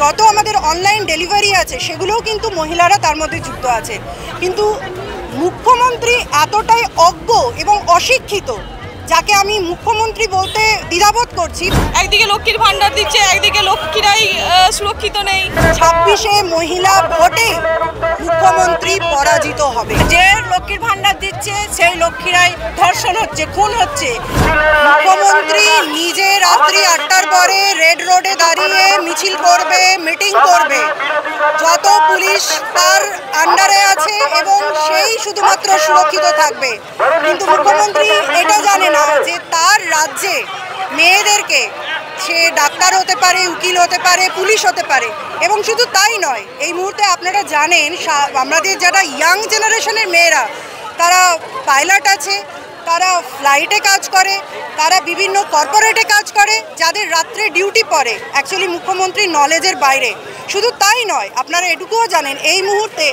যত আমাদের online delivery আছে সেগুলোও কিন্তু মহিলারা তার মধ্যে যুক্ত আছে। কিন্তু মুখ্যমন্ত্রী এতটাই অজ্ঞ এবং অশিক্ষিত, যাকে আমি মুখ্যমন্ত্রী বলতে দ্বিধাবোধ করছি। একদিকে লক্ষ্মীর ভান্ডার দিচ্ছে, একদিকে লক্ষ্মীরাই সুরক্ষিত নেই। 26শে মহিলা ভোটে মুখ্যমন্ত্রী পরাজিত হবে। যে লক্ষ্মীর ভান্ডার দিচ্ছে সেই লক্ষ্মীরাই ধর্ষণ হচ্ছে, খুন হচ্ছে। মুখ্যমন্ত্রী নিজে রাত্রি 8টার পরে রেড রোডে দাঁড়িয়ে মিছিল করবে, মিটিং করবে, যত পুলিশ তার আন্ডারে আছে এবং সেই শুধুমাত্র সুরক্ষিত থাকবে। কিন্তু মুখ্যমন্ত্রী এটা জানে না যে তার রাজ্যে মেয়েদেরকে, সে ডাক্তার হতে পারে, উকিল হতে পারে, পুলিশ হতে পারে। এবং শুধু তাই নয়, এই মুহূর্তে আপনারা জানেন আমাদের যারা ইয়াং জেনারেশনের মেয়েরা, তারা পাইলট আছে, তারা ফ্লাইটে কাজ করে, তারা বিভিন্ন কর্পোরেটে কাজ করে, যাদের রাত্রে ডিউটি পড়ে। অ্যাকচুয়ালি মুখ্যমন্ত্রীর নলেজের বাইরে। শুধু তাই নয়, আপনারা এটুকুও জানেন এই মুহূর্তে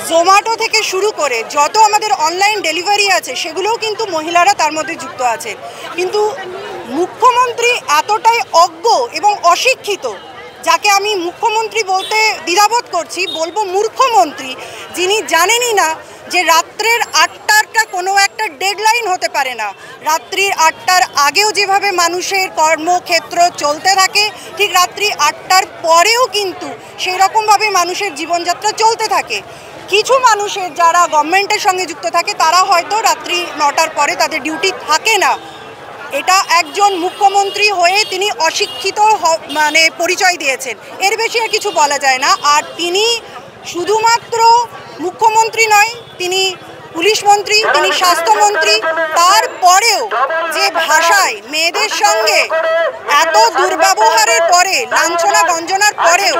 জোম্যাটো থেকে শুরু করে যত আমাদের অনলাইন ডেলিভারি আছে সেগুলোও কিন্তু মহিলারা তার মধ্যে যুক্ত আছে। কিন্তু মুখ্যমন্ত্রী এতটাই অজ্ঞ এবং অশিক্ষিত, যাকে আমি মুখ্যমন্ত্রী বলতে দ্বিধাবোধ করছি, বলবো মূর্খমন্ত্রী, যিনি জানেনই না যে রাত্রের 8টাটা কোনো একটা ডেডলাইন হতে পারে না। রাত্রির 8টার আগেও যেভাবে মানুষের কর্মক্ষেত্র চলতে থাকে, ঠিক রাত্রি 8টার পরেও কিন্তু সেই রকমভাবে মানুষের জীবনযাত্রা চলতে থাকে। কিছু মানুষের যারা গভর্নমেন্টের সঙ্গে যুক্ত থাকে তারা হয়তো রাত্রি 9টার পরে তাদের ডিউটি থাকে না। এটা একজন মুখ্যমন্ত্রী হয়ে তিনি অশিক্ষিত মানে পরিচয় দিয়েছেন, এর বেশি আর কিছু বলা যায় না। আর তিনি শুধুমাত্র মুখ্যমন্ত্রী নয়, তিনি পুলিশ মন্ত্রী, তিনি স্বাস্থ্যমন্ত্রী। তারপরেও যে ভাষায় মেয়েদের সঙ্গে এত দুর্ব্যবহারের পরে, লাঞ্ছনা গঞ্জনার পরেও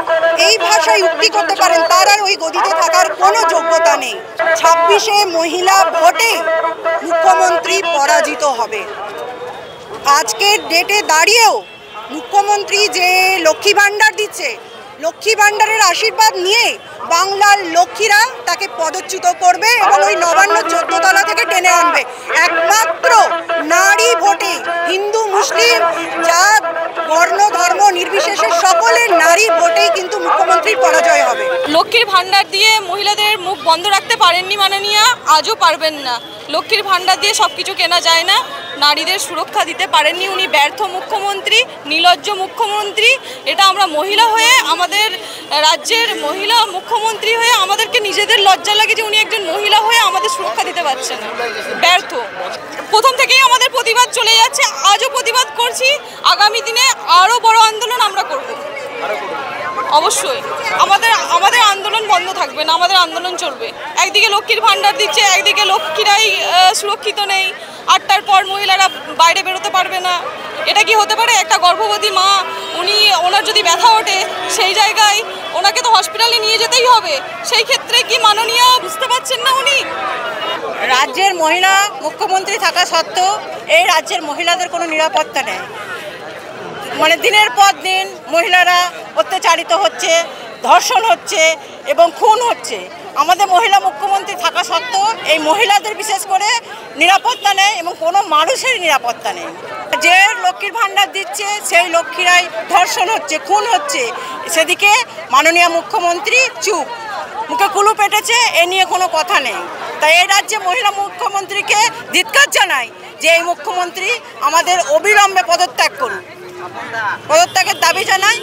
এই ভাষায় উক্তি করতে পারেন, তার আর ওই গদিতে থাকার কোনো যোগ্যতা নেই। 26শে মহিলা ভোটে মুখ্যমন্ত্রী পরাজিত হবে। আজকের ডেটে দাঁড়িয়েও মুখ্যমন্ত্রী যে লক্ষ্মী ভাণ্ডার দিচ্ছে, লক্ষ্মী ভাণ্ডারের আশীর্বাদ নিয়ে বাংলার লক্ষ্মীরা তাকে পদচ্যুত করবে এবং ওই নবান্ন 14 তলা থেকে টেনে আনবে। একমাত্র নারী ভোটে, হিন্দু মুসলিম জাত বর্ণ ধর্ম নির্বিশেষে সকলের নারী ভোটেই কিন্তু মুখ্যমন্ত্রীর পরাজয় হবে। লক্ষ্মীর ভান্ডার দিয়ে মহিলাদের মুখ বন্ধ রাখতে পারেননি মাননীয়া, আজও পারবেন না। লক্ষ্মীর ভান্ডার দিয়ে সব কিছু কেনা যায় না। নারীদের সুরক্ষা দিতে পারেননি উনি, ব্যর্থ মুখ্যমন্ত্রী, নির্লজ্জ মুখ্যমন্ত্রী। এটা আমরা মহিলা হয়ে, আমাদের রাজ্যের মহিলা মুখ্যমন্ত্রী হয়ে আমাদেরকে নিজেদের লজ্জা লাগে যে উনি একজন মহিলা হয়ে আমাদের সুরক্ষা দিতে পারছেন না। ব্যর্থ। প্রথম থেকেই আমাদের প্রতিবাদ চলে যাচ্ছে, আজও প্রতিবাদ করছি। আগামী দিনে আরও বড় আন্দোলন আমরা করব। অবশ্যই আমাদের আন্দোলন বন্ধ থাকবে না, আমাদের আন্দোলন চলবে। একদিকে লক্ষ্মীর ভান্ডার দিচ্ছে, একদিকে লক্ষ্মীরাই সুরক্ষিত নেই। 8টার পর মহিলারা বাইরে বেরোতে পারবে না। এটা কি হতে পারে? একটা গর্ভবতী মা, ওনার যদি ব্যথা ওঠে, সেই জায়গায় ওনাকে তো হসপিটালে নিয়ে যেতেই হবে। সেই ক্ষেত্রে কি মাননীয় বুঝতে পারছেন না উনি? রাজ্যের মহিলা মুখ্যমন্ত্রী থাকা সত্ত্বেও এই রাজ্যের মহিলাদের কোনো নিরাপত্তা নেই। মানে দিনের পর দিন মহিলারা অত্যাচারিত হচ্ছে, ধর্ষণ হচ্ছে এবং খুন হচ্ছে। আমাদের মহিলা মুখ্যমন্ত্রী থাকা সত্ত্বেও এই মহিলাদের বিশেষ করে নিরাপত্তা নেই এবং কোনো মানুষের নিরাপত্তা নেই। যে লক্ষ্মীর ভান্ডার দিচ্ছে সেই লক্ষ্মীরাই ধর্ষণ হচ্ছে, খুন হচ্ছে। সেদিকে মাননীয় মুখ্যমন্ত্রী চুপ, মুখে কুলু পেটেছে, এ নিয়ে কোনো কথা নেই। তাই এই রাজ্যে মহিলা মুখ্যমন্ত্রীকে ধিক্কার জানাই যে এই মুখ্যমন্ত্রী আমাদের অবিলম্বে পদত্যাগ করুন, পদত্যাগের দাবি জানাই।